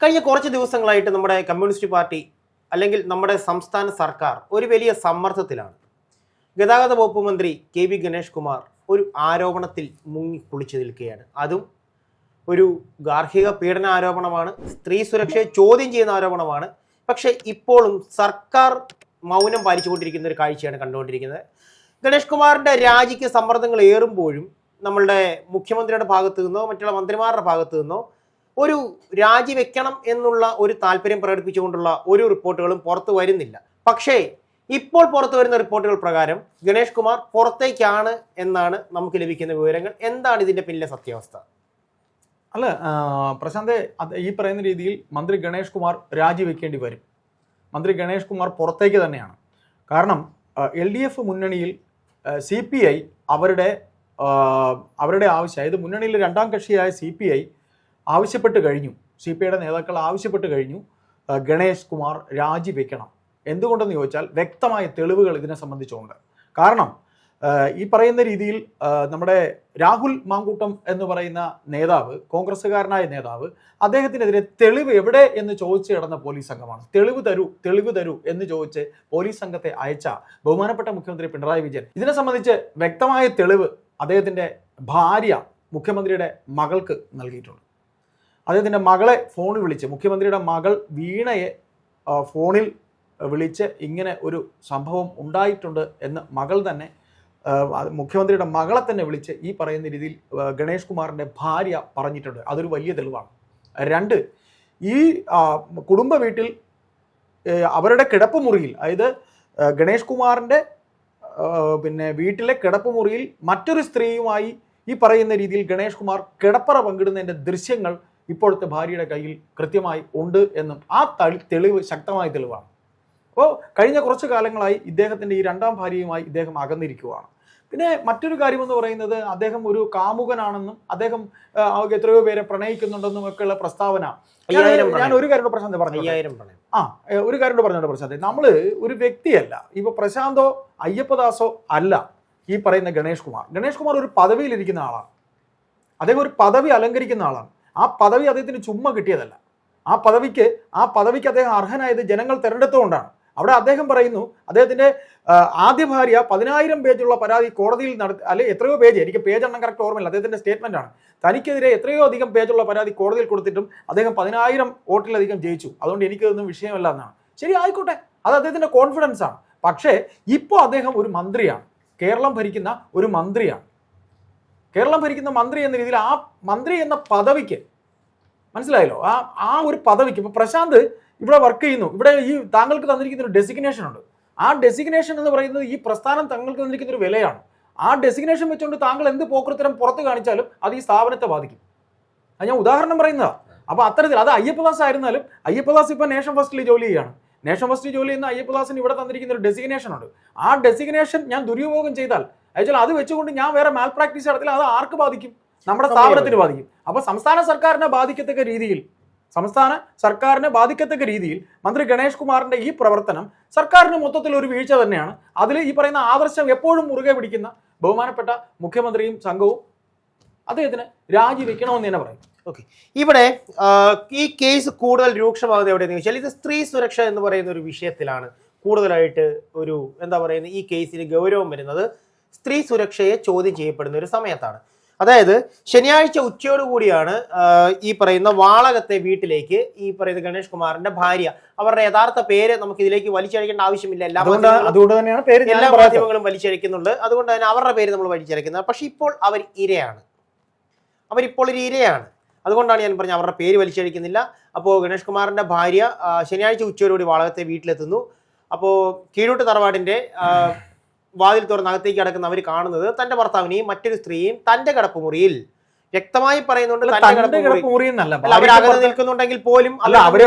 കഴിഞ്ഞ കുറച്ച് ദിവസങ്ങളായിട്ട് നമ്മുടെ കമ്മ്യൂണിസ്റ്റ് പാർട്ടി അല്ലെങ്കിൽ നമ്മുടെ സംസ്ഥാന സർക്കാർ ഒരു വലിയ സമ്മർദ്ദത്തിലാണ്. ഗതാഗത വകുപ്പ് മന്ത്രി കെ.വി. ഗണേഷ് കുമാർ ഒരു ആരോപണത്തിൽ മുങ്ങി കുളിച്ചു നിൽക്കുകയാണ്. അതും ഒരു ഗാർഹിക പീഡന ആരോപണമാണ്, സ്ത്രീ സുരക്ഷയെ ചോദ്യം ചെയ്യുന്ന ആരോപണമാണ്. പക്ഷേ ഇപ്പോഴും സർക്കാർ മൗനം പാലിച്ചുകൊണ്ടിരിക്കുന്ന ഒരു കാഴ്ചയാണ് കണ്ടുകൊണ്ടിരിക്കുന്നത്. ഗണേഷ് കുമാറിൻ്റെ രാജിക്ക് സമ്മർദ്ദങ്ങൾ ഏറുമ്പോഴും നമ്മളുടെ മുഖ്യമന്ത്രിയുടെ ഭാഗത്തു നിന്നോ മറ്റുള്ള മന്ത്രിമാരുടെ ഭാഗത്തു നിന്നോ ഒരു രാജിവെക്കണം എന്നുള്ള ഒരു താല്പര്യം പ്രകടിപ്പിച്ചുകൊണ്ടുള്ള ഒരു റിപ്പോർട്ടുകളും പുറത്തു വരുന്നില്ല. പക്ഷേ ഇപ്പോൾ പുറത്തു വരുന്ന റിപ്പോർട്ടുകൾ പ്രകാരം ഗണേഷ് കുമാർ പുറത്തേക്കാണ് എന്നാണ് നമുക്ക് ലഭിക്കുന്ന വിവരങ്ങൾ. എന്താണ് ഇതിന്റെ പിന്നിലെ സത്യാവസ്ഥ? അല്ല പ്രശാന്തെ, ഈ പറയുന്ന രീതിയിൽ മന്ത്രി ഗണേഷ് കുമാർ രാജിവെക്കേണ്ടി വരും. മന്ത്രി ഗണേഷ് കുമാർ പുറത്തേക്ക് തന്നെയാണ്. കാരണം LDF മുന്നണിയിൽ CPI അവരുടെ ആവശ്യം, അതായത് മുന്നണിയിലെ രണ്ടാം കക്ഷിയായ CPI ആവശ്യപ്പെട്ട് കഴിഞ്ഞു, CPIയുടെ നേതാക്കൾ ആവശ്യപ്പെട്ട് കഴിഞ്ഞു ഗണേഷ് കുമാർ രാജിവെക്കണം. എന്തുകൊണ്ടെന്ന് ചോദിച്ചാൽ വ്യക്തമായ തെളിവുകൾ ഇതിനെ സംബന്ധിച്ചുണ്ട്. കാരണം ഈ പറയുന്ന രീതിയിൽ നമ്മുടെ രാഹുൽ മാങ്കൂട്ടം എന്ന് പറയുന്ന നേതാവ്, കോൺഗ്രസ്സുകാരനായ നേതാവ്, അദ്ദേഹത്തിനെതിരെ തെളിവ് എവിടെ എന്ന് ചോദിച്ചു കിടന്ന പോലീസ് സംഘമാണ്. തെളിവ് തരൂ എന്ന് ചോദിച്ച് പോലീസ് സംഘത്തെ അയച്ച ബഹുമാനപ്പെട്ട മുഖ്യമന്ത്രി പിണറായി വിജയൻ ഇതിനെ സംബന്ധിച്ച് വ്യക്തമായ തെളിവ് അദ്ദേഹത്തിൻ്റെ ഭാര്യ മുഖ്യമന്ത്രിയുടെ മകൾക്ക് നൽകിയിട്ടുണ്ട്. അദ്ദേഹത്തിൻ്റെ മകളെ ഫോണിൽ വിളിച്ച്, മുഖ്യമന്ത്രിയുടെ മകൾ വീണയെ ഫോണിൽ വിളിച്ച് ഇങ്ങനെ ഒരു സംഭവം ഉണ്ടായിട്ടുണ്ട് എന്ന് മകൾ തന്നെ, മുഖ്യമന്ത്രിയുടെ മകളെ തന്നെ വിളിച്ച് ഈ പറയുന്ന രീതിയിൽ ഗണേഷ് കുമാറിൻ്റെ ഭാര്യ പറഞ്ഞിട്ടുണ്ട്. അതൊരു വലിയ തെളിവാണ്. രണ്ട്, ഈ കുടുംബ വീട്ടിൽ അവരുടെ കിടപ്പുമുറിയിൽ, അതായത് ഗണേഷ് കുമാറിൻ്റെ വീട്ടിലെ കിടപ്പുമുറിയിൽ മറ്റൊരു സ്ത്രീയുമായി ഈ പറയുന്ന രീതിയിൽ ഗണേഷ് കുമാർ കിടപ്പറ പങ്കിടുന്നതിൻ്റെ ദൃശ്യങ്ങൾ ഇപ്പോഴത്തെ ഭാര്യയുടെ കയ്യിൽ കൃത്യമായി ഉണ്ട് എന്നും ആ തെളിവ് ശക്തമായ തെളിവാണ്. അപ്പോൾ കഴിഞ്ഞ കുറച്ച് കാലങ്ങളായി ഇദ്ദേഹത്തിൻ്റെ ഈ രണ്ടാം ഭാര്യയുമായി ഇദ്ദേഹം അകന്നിരിക്കുകയാണ്. പിന്നെ മറ്റൊരു കാര്യമെന്ന് പറയുന്നത്, അദ്ദേഹം ഒരു കാമുകനാണെന്നും അദ്ദേഹം എത്രയോ പേരെ പ്രണയിക്കുന്നുണ്ടെന്നും ഒക്കെയുള്ള പ്രസ്താവന. ഞാൻ ഒരു കാര്യം പ്രശാന്ത് പറഞ്ഞു, ഒരു കാര്യം പറഞ്ഞോട്ടെ പ്രശാന്ത്, നമ്മൾ ഒരു വ്യക്തിയല്ല, ഇപ്പൊ പ്രശാന്തോ അയ്യപ്പദാസോ അല്ല ഈ പറയുന്ന ഗണേഷ് കുമാർ ഒരു പദവിയിലിരിക്കുന്ന ആളാണ്. അദ്ദേഹം ഒരു പദവി അലങ്കരിക്കുന്ന ആളാണ്. ആ പദവി അദ്ദേഹത്തിന് ചുമ്മാ കിട്ടിയതല്ല. ആ പദവിക്ക് അദ്ദേഹം അർഹനായത് ജനങ്ങൾ തിരഞ്ഞെടുത്തുകൊണ്ടാണ്. അവിടെ അദ്ദേഹം പറയുന്നു, അദ്ദേഹത്തിന്റെ ആദ്യ ഭാര്യ 10,000 പേജുള്ള പരാതി കോടതിയിൽ അല്ലെ എത്രയോ പേജ്, എനിക്ക് പേജ് എണ്ണം കറക്റ്റ് ഓർമ്മയില്ല, അദ്ദേഹത്തിന്റെ സ്റ്റേറ്റ്മെന്റ് ആണ്. തനിക്കെതിരെ എത്രയോ അധികം പേജുള്ള പരാതി കോടതിയിൽ കൊടുത്തിട്ടും അദ്ദേഹം 10,000 വോട്ടിലധികം ജയിച്ചു, അതുകൊണ്ട് എനിക്കതൊന്നും വിഷയമല്ല എന്നാണ്. ശരി, ആയിക്കോട്ടെ, അത് അദ്ദേഹത്തിന്റെ കോൺഫിഡൻസ് ആണ്. പക്ഷേ ഇപ്പോൾ അദ്ദേഹം ഒരു മന്ത്രിയാണ്, കേരളം ഭരിക്കുന്ന ഒരു മന്ത്രിയാണ്. കേരളം ഭരിക്കുന്ന മന്ത്രി എന്ന രീതിയിൽ ആ മന്ത്രി എന്ന പദവിക്ക്, മനസ്സിലായല്ലോ, ആ ഒരു പദവിക്ക് ഇപ്പോൾ പ്രശാന്ത് ഇവിടെ വർക്ക് ചെയ്യുന്നു, ഇവിടെ ഈ താങ്കൾക്ക് തന്നിരിക്കുന്ന ഒരു ഡെസിഗ്നേഷൻ ഉണ്ട്. ആ ഡെസിഗ്നേഷൻ എന്ന് പറയുന്നത് ഈ പ്രസ്ഥാനം താങ്കൾക്ക് തന്നിരിക്കുന്ന ഒരു വിലയാണ്. ആ ഡെസിഗ്നേഷൻ വെച്ചുകൊണ്ട് താങ്കൾ എന്ത് പോക്കൃത്തരം പുറത്ത് കാണിച്ചാലും അത് ഈ സ്ഥാപനത്തെ ബാധിക്കും. അത് ഞാൻ ഉദാഹരണം പറയുന്നതാണ്. അപ്പോൾ അത്തരത്തിൽ അത് അയ്യപ്പദാസ് ആയിരുന്നാലും, അയ്യപ്പദാസ് ഇപ്പോൾ നേഷൻ ഫസ്റ്റിൽ ജോലി ചെയ്യുകയാണ്. നേഷൻ ഫസ്റ്റ് ജോലി ചെയ്യുന്ന അയ്യപ്പദാസിന് ഇവിടെ തന്നിരിക്കുന്ന ഒരു ഡെസിഗ്നേഷൻ ഉണ്ട്. ആ ഡെസിഗ്നേഷൻ ഞാൻ ദുരുപയോഗം ചെയ്താൽ, അയച്ചാൽ അത് വെച്ചുകൊണ്ട് ഞാൻ വേറെ മാൽ പ്രാക്ടീസ് നടത്തില്ല, അത് ആർക്ക് ബാധിക്കും? നമ്മുടെ സ്ഥാപനത്തിന് ബാധിക്കും. അപ്പോൾ സംസ്ഥാന സർക്കാരിനെ ബാധിക്കത്തക്ക രീതിയിൽ മന്ത്രി ഗണേഷ് കുമാറിന്റെ ഈ പ്രവർത്തനം സർക്കാരിന് മൊത്തത്തിൽ ഒരു വീഴ്ച തന്നെയാണ്. അതിൽ ഈ പറയുന്ന ആദർശം എപ്പോഴും മുറുകെ പിടിക്കുന്ന ബഹുമാനപ്പെട്ട മുഖ്യമന്ത്രിയും സംഘവും അദ്ദേഹത്തിന് രാജിവെക്കണമെന്ന് തന്നെ പറയും. ഓക്കെ, ഇവിടെ ഈ കേസ് കൂടുതൽ രൂക്ഷമാകുന്നത് എവിടെയെന്ന് ചോദിച്ചാൽ, ഇത് സ്ത്രീ സുരക്ഷ എന്ന് പറയുന്ന ഒരു വിഷയത്തിലാണ് കൂടുതലായിട്ട് ഒരു ഈ കേസിന് ഗൗരവം വരുന്നത്. സ്ത്രീ സുരക്ഷയെ ചോദ്യം ചെയ്യപ്പെടുന്ന ഒരു സമയത്താണ്. അതായത് ശനിയാഴ്ച ഉച്ചയോടുകൂടിയാണ് ഈ പറയുന്ന വാളകത്തെ വീട്ടിലേക്ക് ഈ പറയുന്ന ഗണേഷ് കുമാറിന്റെ ഭാര്യ, അവരുടെ യഥാർത്ഥ പേര് നമുക്ക് ഇതിലേക്ക് വലിച്ചഴിക്കേണ്ട ആവശ്യമില്ല, എല്ലാ മാധ്യമങ്ങളും വലിച്ചഴിക്കുന്നുണ്ട്, അതുകൊണ്ട് തന്നെ അവരുടെ പേര് നമ്മൾ വലിച്ചഴിക്കുന്നത്. പക്ഷെ ഇപ്പോൾ അവരിപ്പോൾ ഒരു ഇരയാണ്. അതുകൊണ്ടാണ് ഞാൻ പറഞ്ഞത് അവരുടെ പേര് വലിച്ചഴിക്കുന്നില്ല. അപ്പോൾ ഗണേഷ് കുമാറിന്റെ ഭാര്യ ശനിയാഴ്ച ഉച്ചയോടുകൂടി വാളകത്തെ വീട്ടിലെത്തുന്നു. അപ്പോൾ കീഴൂട്ട് തറവാടിന്റെ വാതിൽ തുറന്ന് അകത്തേക്ക് കിടക്കുന്ന അവർ കാണുന്നത് തന്റെ ഭർത്താവിനെയും മറ്റൊരു സ്ത്രീയും തന്റെ കിടപ്പുമുറിയിൽ, വ്യക്തമായി പറയുന്നുണ്ട് അവരകത്ത് നിൽക്കുന്നുണ്ടെങ്കിൽ പോലും. അല്ല,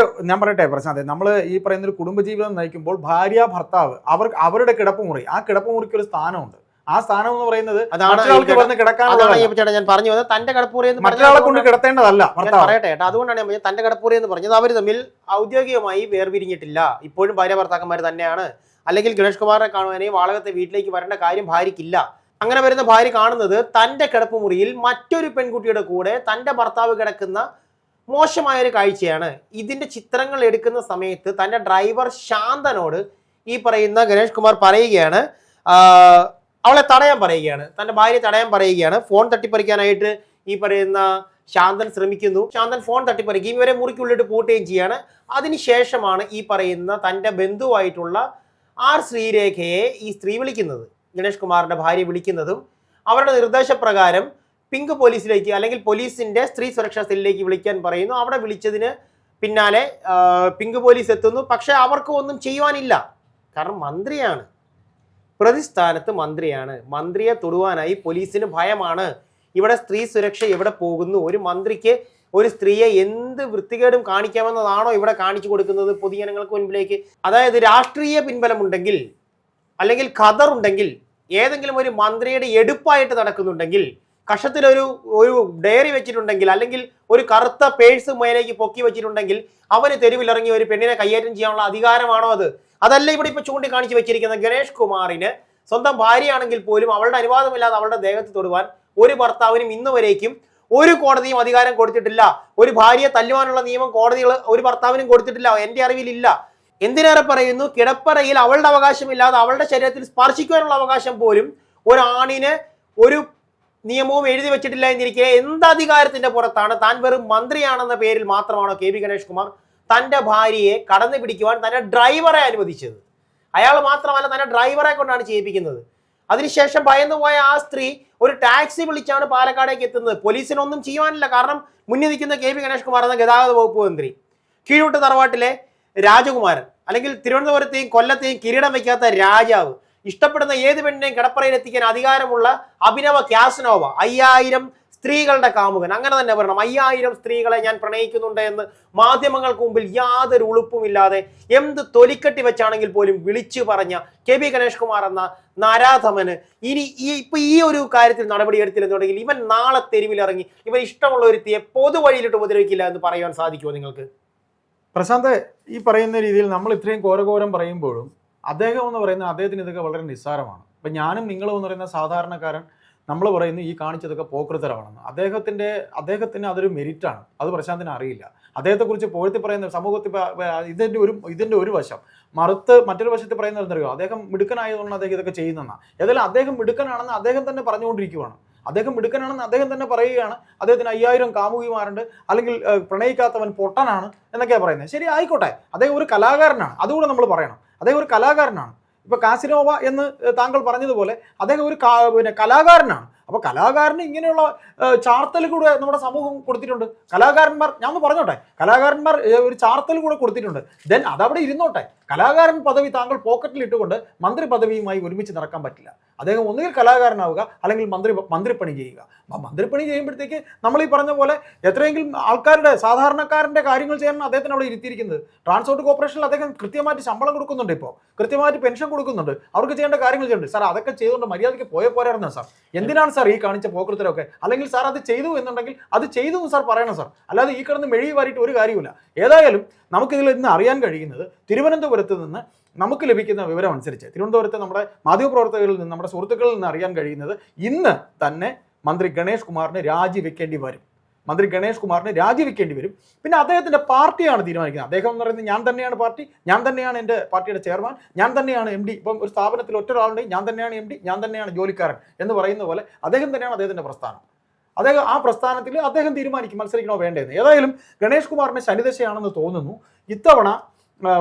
ഞാൻ പറയട്ടെ പ്രശാന്ത്, നമ്മൾ ഈ പറയുന്ന ഒരു കുടുംബജീവിതം നയിക്കുമ്പോൾ ഭാര്യ ഭർത്താവ് അവരുടെ കിടപ്പുമുറി, ആ കിടപ്പുമുറിക്ക് ഒരു സ്ഥാനമുണ്ട്. ആ സ്ഥാനം എന്ന് പറയുന്നത് ഞാൻ പറഞ്ഞു വന്നത് തന്റെ കിടപ്പുറി എന്ന് മറ്റൊരാളെ കൊണ്ട് കിടത്തേണ്ടതല്ല. പറയട്ടെ ഏട്ടാ, അതുകൊണ്ടാണ് ഞാൻ തന്റെ കിടപ്പുറി എന്ന് പറഞ്ഞത്. അവർ തമ്മിൽ ഔദ്യോഗികമായി വേർപിരിഞ്ഞിട്ടില്ല, ഇപ്പോഴും ഭാര്യ ഭർത്താക്കന്മാർ തന്നെയാണ്. അല്ലെങ്കിൽ ഗണേഷ് കുമാറിനെ കാണുവാനെയും വാളകത്തെ വീട്ടിലേക്ക് വരേണ്ട കാര്യം ഭാര്യയ്ക്കില്ല. അങ്ങനെ വരുന്ന ഭാര്യ കാണുന്നത് തന്റെ കിടപ്പുമുറിയിൽ മറ്റൊരു പെൺകുട്ടിയുടെ കൂടെ തന്റെ ഭർത്താവ് കിടക്കുന്ന മോശമായ ഒരു കാഴ്ചയാണ്. ഇതിന്റെ ചിത്രങ്ങൾ എടുക്കുന്ന സമയത്ത് തന്റെ ഡ്രൈവർ ശാന്തനോട് ഈ പറയുന്ന ഗണേഷ് കുമാർ പറയുകയാണ്, അവളെ തടയാൻ പറയുകയാണ്, തന്റെ ഭാര്യയെ തടയാൻ പറയുകയാണ്. ഫോൺ തട്ടിപ്പറിക്കാനായിട്ട് ഈ പറയുന്ന ശാന്തൻ ശ്രമിക്കുന്നു. ശാന്തൻ ഫോൺ തട്ടിപ്പറിക്കുകയും ഇവരെ മുറിക്കുള്ളിട്ട് പൂട്ടുകയും ചെയ്യാണ്. അതിനുശേഷമാണ് ഈ പറയുന്ന തന്റെ ബന്ധുവായിട്ടുള്ള ആർ ശ്രീരേഖയെ ഈ സ്ത്രീ വിളിക്കുന്നത്, ഗണേഷ് കുമാറിന്റെ ഭാര്യ വിളിക്കുന്നതും അവരുടെ നിർദ്ദേശപ്രകാരം പിങ്ക് പോലീസിലേക്ക് അല്ലെങ്കിൽ പോലീസിന്റെ സ്ത്രീ സുരക്ഷാ സെല്ലിലേക്ക് വിളിക്കാൻ പറയുന്നു. അവിടെ വിളിച്ചതിന് പിന്നാലെ പിങ്ക് പോലീസ് എത്തുന്നു. പക്ഷെ അവർക്ക് ഒന്നും ചെയ്യുവാനില്ല. കാരണം മന്ത്രിയാണ്, പ്രതിസ്ഥാനത്ത് മന്ത്രിയാണ്. മന്ത്രിയെ തൊടുവാനായി പോലീസിന് ഭയമാണ്. ഇവിടെ സ്ത്രീ സുരക്ഷ എവിടെ പോകുന്നു? ഒരു മന്ത്രിക്ക് ഒരു സ്ത്രീയെ എന്ത് വൃത്തികേടും കാണിക്കാമെന്നതാണോ ഇവിടെ കാണിച്ചു കൊടുക്കുന്നത് പൊതുജനങ്ങൾക്ക് മുൻപിലേക്ക്? അതായത് രാഷ്ട്രീയ പിൻബലമുണ്ടെങ്കിൽ അല്ലെങ്കിൽ ഖദറുണ്ടെങ്കിൽ, ഏതെങ്കിലും ഒരു മന്ത്രിയുടെ എടുപ്പായിട്ട് നടക്കുന്നുണ്ടെങ്കിൽ, കഷത്തിലൊരു ഡയറി വെച്ചിട്ടുണ്ടെങ്കിൽ, അല്ലെങ്കിൽ ഒരു കറുത്ത പേഴ്സ് മേലേക്ക് പൊക്കി വെച്ചിട്ടുണ്ടെങ്കിൽ അവന് തെരുവിലിറങ്ങി ഒരു പെണ്ണിനെ കൈയേറ്റം ചെയ്യാനുള്ള അധികാരമാണോ അത്? അതല്ല ഇവിടെ ഇപ്പൊ ചൂണ്ടിക്കാണിച്ചു വെച്ചിരിക്കുന്ന ഗണേഷ് കുമാറിന് സ്വന്തം ഭാര്യയാണെങ്കിൽ പോലും അവളുടെ അനുവാദമില്ലാതെ അവളുടെ ദേഹത്ത് തൊടുവാൻ ഒരു ഭർത്താവിനും ഇന്ന് വരേക്കും ഒരു കോടതിയും അധികാരം കൊടുത്തിട്ടില്ല. ഒരു ഭാര്യയെ തല്ലുവാനുള്ള നിയമം കോടതികൾ ഒരു ഭർത്താവിനും കൊടുത്തിട്ടില്ല, എന്റെ അറിവിലില്ല. എന്തിനേറെ പറയുന്നു, കിടപ്പറയിൽ അവളുടെ അവകാശമില്ലാതെ അവളുടെ ശരീരത്തിൽ സ്പർശിക്കുവാനുള്ള അവകാശം പോലും ഒരാണിന് ഒരു നിയമവും എഴുതി വെച്ചിട്ടില്ല എന്നിരിക്കെ എന്ത് അധികാരത്തിന്റെ പുറത്താണ്? താൻ വെറും മന്ത്രിയാണെന്ന പേരിൽ മാത്രമാണോ കെ വി ഗണേഷ് കുമാർ തന്റെ ഭാര്യയെ കടന്നു പിടിക്കുവാൻ തന്റെ ഡ്രൈവറെ അനുവദിച്ചത്? അയാൾ മാത്രമല്ല, തന്റെ ഡ്രൈവറെ കൊണ്ടാണ് ചെയ്യിപ്പിക്കുന്നത്. അതിനുശേഷം ഭയന്നുപോയ ആ സ്ത്രീ ഒരു ടാക്സി വിളിച്ചാണ് പാലക്കാടേക്ക് എത്തുന്നത്. പോലീസിനൊന്നും ചെയ്യുവാനില്ല. കാരണം മുന്നിൽ നിൽക്കുന്ന കെ വി ഗണേഷ് കുമാർ എന്ന ഗതാഗത വകുപ്പ് മന്ത്രി, കീഴൂട്ട് തറവാട്ടിലെ രാജകുമാരൻ, അല്ലെങ്കിൽ തിരുവനന്തപുരത്തെയും കൊല്ലത്തെയും കിരീടം വയ്ക്കാത്ത രാജാവ്, ഇഷ്ടപ്പെടുന്ന ഏത് പെണ്ണിനെയും കിടപ്പറയിൽ എത്തിക്കാൻ അധികാരമുള്ള അഭിനവ ക്യാസ്നോവ, 5000 സ്ത്രീകളുടെ കാമുകൻ, അങ്ങനെ തന്നെ പറയണം. 5000 സ്ത്രീകളെ ഞാൻ പ്രണയിക്കുന്നുണ്ട് എന്ന് മാധ്യമങ്ങൾക്ക് മുമ്പിൽ യാതൊരു ഉളുപ്പുമില്ലാതെ എന്ത് തൊലിക്കെട്ടി വെച്ചാണെങ്കിൽ പോലും വിളിച്ചു പറഞ്ഞ കെ വി ഗണേഷ് കുമാർ എന്ന നരാധമന് ഇനി ഈ ഒരു കാര്യത്തിൽ നടപടി എടുത്തില്ലെന്നുണ്ടെങ്കിൽ ഇവൻ നാളെ തെരുവിലിറങ്ങി ഇവൻ ഇഷ്ടമുള്ള ഒരുത്തിയെ പൊതുവഴിയിലിട്ട് ഉപദ്രവിക്കില്ല എന്ന് പറയുവാൻ സാധിക്കുമോ നിങ്ങൾക്ക്? പ്രശാന്ത്, ഈ പറയുന്ന രീതിയിൽ നമ്മൾ ഇത്രയും ഘോരഘോരം പറയുമ്പോഴും അദ്ദേഹം എന്ന് പറയുന്നത് അദ്ദേഹത്തിന് ഇതൊക്കെ വളരെ നിസ്സാരമാണ്. ഇപ്പം ഞാനും നിങ്ങളും എന്ന് പറയുന്ന സാധാരണക്കാരൻ നമ്മൾ പറയുന്നു ഈ കാണിച്ചതൊക്കെ പോക്രിത്തരമാണെന്ന്. അദ്ദേഹത്തിന് അതൊരു മെരിറ്റാണ്. അത് പ്രശാന്തിന് അറിയില്ല. അദ്ദേഹത്തെക്കുറിച്ച് പോഴ്ത്തി പറയുന്ന സമൂഹത്തിൽ ഇതിൻ്റെ ഒരു വശം മറ്റൊരു വശത്തിൽ പറയുന്നത് എന്തറിയോ, അദ്ദേഹം മിടുക്കനായതുകൊണ്ട് അദ്ദേഹം ഇതൊക്കെ ചെയ്യുന്നതാണ്. ഏതായാലും അദ്ദേഹം മിടുക്കനാണെന്ന് അദ്ദേഹം തന്നെ പറഞ്ഞുകൊണ്ടിരിക്കുകയാണ്. അദ്ദേഹം മിടുക്കനാണെന്ന് അദ്ദേഹം തന്നെ പറയുകയാണ്. അദ്ദേഹത്തിന് 5000 കാമുകിമാരുണ്ട്, അല്ലെങ്കിൽ പ്രണയിക്കാത്തവൻ പൊട്ടനാണ് എന്നൊക്കെയാണ് പറയുന്നത്. ശരി, ആയിക്കോട്ടെ, അദ്ദേഹം ഒരു കലാകാരനാണ്, അതുകൂടെ നമ്മൾ പറയണം. അദ്ദേഹം ഒരു കലാകാരനാണ്. ഇപ്പൊ കാസിനോവ എന്ന് താങ്കൾ പറഞ്ഞതുപോലെ അദ്ദേഹം ഒരു കലാകാരനാണ്. അപ്പൊ കലാകാരന് ഇങ്ങനെയുള്ള ചാർത്തൽ കൂടെ നമ്മുടെ സമൂഹം കൊടുത്തിട്ടുണ്ട്. കലാകാരന്മാർ, ഞാൻ ഒന്ന് പറഞ്ഞോട്ടെ, കലാകാരന്മാർ ഒരു ചാർത്തൽ കൂടെ കൊടുത്തിട്ടുണ്ട്. ദെൻ അതവിടെ ഇരുന്നോട്ടെ. കലാകാരൻ പദവി താങ്കൾ പോക്കറ്റിൽ ഇട്ടുകൊണ്ട് മന്ത്രി പദവിയുമായി ഒരുമിച്ച് നടക്കാൻ പറ്റില്ല. അദ്ദേഹം ഒന്നുകിൽ കലാകാരനാവുക, അല്ലെങ്കിൽ മന്ത്രിപ്പണി ചെയ്യുക. മന്ത്രിപ്പണി ചെയ്യുമ്പോഴത്തേക്ക് നമ്മൾ ഈ പറഞ്ഞ പോലെ എത്രയെങ്കിലും ആൾക്കാരുടെ, സാധാരണക്കാരൻ്റെ കാര്യങ്ങൾ ചെയ്യാൻ അദ്ദേഹത്തിന് അവിടെ ഇരുത്തിയിരിക്കുന്നത്. ട്രാൻസ്പോർട്ട് കോർപ്പറേഷനിൽ അദ്ദേഹം കൃത്യമായിട്ട് ശമ്പളം കൊടുക്കുന്നുണ്ട്, ഇപ്പോൾ കൃത്യമായിട്ട് പെൻഷൻ കൊടുക്കുന്നുണ്ട്, അവർക്ക് ചെയ്യേണ്ട കാര്യങ്ങൾ ചെയ്യുന്നുണ്ട്. സാർ അതൊക്കെ ചെയ്തുകൊണ്ട് മര്യാദയ്ക്ക് പോരായിരുന്നു സാർ. എന്തിനാണ് സാർ ഈ കാണിച്ച പോക്കൃത്തരൊക്കെ? അല്ലെങ്കിൽ സാർ അത് ചെയ്തു എന്നുണ്ടെങ്കിൽ അത് ചെയ്തു എന്ന് സാർ പറയണം സാർ. അല്ലാതെ ഈ കിടന്ന് മെഴുകി വാരിയിട്ട് ഒരു കാര്യമില്ല. ഏതായാലും നമുക്കിതിൽ ഇന്ന് അറിയാൻ കഴിയുന്നത്, തിരുവനന്തപുരത്ത് നിന്ന് നമുക്ക് ലഭിക്കുന്ന വിവരം അനുസരിച്ച്, തിരുവനന്തപുരത്ത് നമ്മുടെ മാധ്യമപ്രവർത്തകരിൽ നിന്ന്, നമ്മുടെ സുഹൃത്തുക്കളിൽ നിന്ന് അറിയാൻ കഴിയുന്നത്, ഇന്ന് തന്നെ മന്ത്രി ഗണേഷ് കുമാറിന് രാജിവെക്കേണ്ടി വരും. പിന്നെ അദ്ദേഹത്തിന്റെ പാർട്ടിയാണ് തീരുമാനിക്കുന്നത്. അദ്ദേഹം എന്ന് പറയുന്നത് ഞാൻ തന്നെയാണ് പാർട്ടി, ഞാൻ തന്നെയാണ് എൻ്റെ പാർട്ടിയുടെ ചെയർമാൻ, ഞാൻ തന്നെയാണ് MD. ഇപ്പം ഒരു സ്ഥാപനത്തിൽ ഒറ്റൊരാളുണ്ടെങ്കിൽ ഞാൻ തന്നെയാണ് MD, ഞാൻ തന്നെയാണ് ജോലിക്കാരൻ എന്ന് പറയുന്ന പോലെ അദ്ദേഹം തന്നെയാണ് അദ്ദേഹത്തിന്റെ പ്രസ്ഥാനം. അദ്ദേഹം ആ പ്രസ്ഥാനത്തിൽ അദ്ദേഹം തീരുമാനിക്കും മത്സരിക്കണോ വേണ്ടതെന്ന്. ഏതായാലും ഗണേഷ് കുമാറിന് ശനിദശയാണെന്ന് തോന്നുന്നു. ഇത്തവണ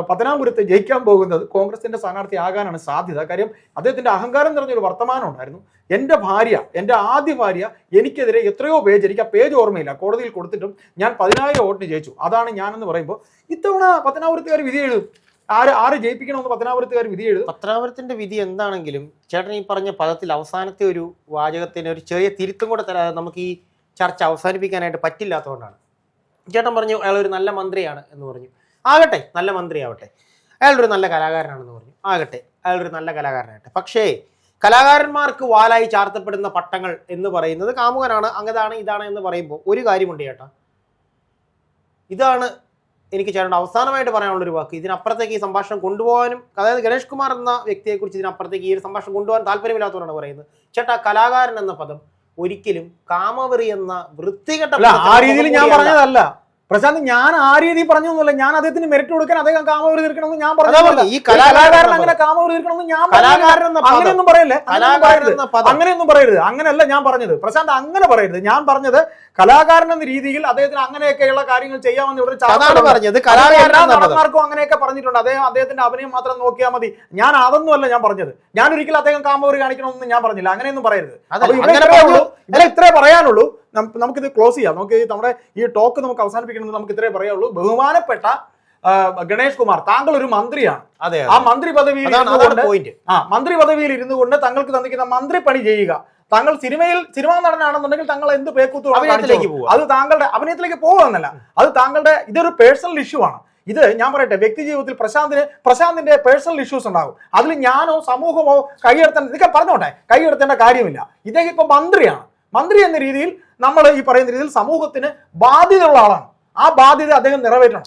പത്തനാപുരത്ത് ജയിക്കാൻ പോകുന്നത് കോൺഗ്രസിന്റെ സ്ഥാനാർത്ഥി ആകാനാണ് സാധ്യത. കാര്യം അദ്ദേഹത്തിന്റെ അഹങ്കാരം നിറഞ്ഞൊരു വർത്തമാനം ഉണ്ടായിരുന്നു. എൻ്റെ ആദ്യ ഭാര്യ എനിക്കെതിരെ എത്രയോ പേജ്, എനിക്ക് ആ പേജ് ഓർമ്മയില്ല, കോടതിയിൽ കൊടുത്തിട്ടും ഞാൻ 10000 വോട്ടിന് ജയിച്ചു, അതാണ് ഞാനെന്ന് പറയുമ്പോൾ ഇത്തവണ പത്തനാപുരത്തുകാർ വിധി എഴുതും. ആര് ജയിപ്പിക്കണമെന്ന് പത്തനാപുരത്തുകാർ വിധി എഴുതും. പത്തനാപുരത്തിന്റെ വിധി എന്താണെങ്കിലും ചേട്ടൻ ഈ പറഞ്ഞ പദത്തിൽ അവസാനത്തെ ഒരു വാചകത്തിന് ഒരു ചെറിയ തിരുത്തും കൂടെ തരാതെ നമുക്ക് ഈ ചർച്ച അവസാനിപ്പിക്കാനായിട്ട് പറ്റില്ലാത്തതുകൊണ്ടാണ്. ചേട്ടൻ പറഞ്ഞു അയാളൊരു നല്ല മന്ത്രിയാണ് എന്ന് പറഞ്ഞു. ആകട്ടെ, നല്ല മന്ത്രിയാവട്ടെ. അയാളൊരു നല്ല കലാകാരനാണെന്ന് പറഞ്ഞു. ആകട്ടെ, അയാളൊരു നല്ല കലാകാരനാകട്ടെ. പക്ഷേ കലാകാരന്മാർക്ക് വാലായി ചാർത്തപ്പെടുന്ന പട്ടങ്ങൾ എന്ന് പറയുന്നത് കാമുകനാണ്, അങ്ങതാണ് ഇതാണ് എന്ന് പറയുമ്പോൾ ഒരു കാര്യമുണ്ട് ചേട്ടാ. ഇതാണ് എനിക്ക് ചേട്ടൻ്റെ അവസാനമായിട്ട് പറയാനുള്ളൊരു വാക്ക്. ഇതിനപ്പുറത്തേക്ക് ഈ സംഭാഷണം കൊണ്ടുപോകാനും, അതായത് ഗണേഷ് കുമാർ എന്ന വ്യക്തിയെക്കുറിച്ച് ഇതിനപ്പുറത്തേക്ക് ഈ ഒരു സംഭാഷണം കൊണ്ടുപോകാൻ താല്പര്യമില്ലാത്തതുകൊണ്ടാണ് പറയുന്നത്. ചേട്ടാ, കലാകാരൻ എന്ന പദം ഒരിക്കലും കാമവെറി എന്ന വൃത്തികെട്ട ആ രീതിയിൽ ഞാൻ പറഞ്ഞതല്ല. പ്രശാന്ത്, ഞാൻ ആ രീതി പറഞ്ഞൊന്നുമില്ല. ഞാൻ അദ്ദേഹത്തിന് മെറിറ്റ് കൊടുക്കാൻ അദ്ദേഹം കാമവർ തീർക്കണമെന്ന് ഞാൻ അതാ പറഞ്ഞില്ല. പറഞ്ഞത്, ഈ കലാകാരൻ അങ്ങനെ കാമവർ തീർക്കണമെന്ന് ഞാൻ കലാകാരൻ എന്ന പദം- അങ്ങനെയൊന്നും പറയല്ലേ, കലാകാരൻ എന്ന പദം അങ്ങനെയൊന്നും പറയരുത്. അങ്ങനെയല്ല ഞാൻ പറഞ്ഞത് പ്രശാന്ത്, അങ്ങനെ പറയരുത്. ഞാൻ പറഞ്ഞത് കലാകാരൻ എന്ന രീതിയിൽ അദ്ദേഹത്തിന് അങ്ങനെയൊക്കെയുള്ള കാര്യങ്ങൾ ചെയ്യാമെന്ന് ഇവിടെ അതാണ് പറഞ്ഞത്. കലാകാരൻ എന്ന പദം. നടന്മാർക്കും അങ്ങനെയൊക്കെ പറഞ്ഞിട്ടുണ്ട്. അദ്ദേഹത്തിന്റെ അഭിനയം മാത്രം നോക്കിയാൽ മതി. ഞാൻ അതൊന്നുമല്ല ഞാൻ പറഞ്ഞത്. ഞാൻ ഒരിക്കലും അദ്ദേഹം കാമവർ കാണിക്കണമെന്ന് ഞാൻ പറഞ്ഞില്ല. അങ്ങനെയൊന്നും പറയരുത്. അപ്പൊ ഇവിടെ ഇത്രേ പറയാനുള്ളൂ. നമുക്കിത് ക്ലോസ് ചെയ്യാം. നമുക്ക് നമ്മുടെ ഈ ടോക്ക് നമുക്ക് അവസാനിപ്പിക്കണമെന്ന് നമുക്ക് ഇത്രേ പറയാനുള്ളൂ. ബഹുമാനപ്പെട്ട ഗണേഷ് കുമാർ, താങ്കൾ ഒരു മന്ത്രിയാണ്. അതെ, ആ മന്ത്രി പദവിയിൽ പോയിന്റ്. മന്ത്രി പദവിയിൽ ഇരുന്നു കൊണ്ട് താങ്കൾക്ക് തന്നിരിക്കുന്ന മന്ത്രിപ്പണി ചെയ്യുക. താങ്കൾ സിനിമാ നടനാണെന്നുണ്ടെങ്കിൽ താങ്കൾ എന്ത് പേക്കൂത്തു അഭിനയത്തിലേക്ക് പോകുക. അത് താങ്കളുടെ അഭിനയത്തിലേക്ക് പോകുകയെന്നല്ല, അത് താങ്കളുടെ ഇതൊരു പേഴ്സണൽ ഇഷ്യൂ ആണ്. ഇത് ഞാൻ പറയട്ടെ, വ്യക്തി ജീവിതത്തിൽ പ്രശാന്തിന്റെ പേഴ്സണൽ ഇഷ്യൂസ് ഉണ്ടാകും. അതിൽ ഞാനോ സമൂഹമോ ഇതൊക്കെ പറഞ്ഞോട്ടെ, കൈയെടുത്തേണ്ട കാര്യമില്ല. ഇദ്ദേഹം ഇപ്പൊ മന്ത്രിയാണ്. മന്ത്രി എന്ന രീതിയിൽ നമ്മൾ ഈ പറയുന്ന രീതിയിൽ സമൂഹത്തിന് ബാധ്യതയുള്ള ആളാണ്. ആ ബാധ്യത അദ്ദേഹം നിറവേറ്റണം.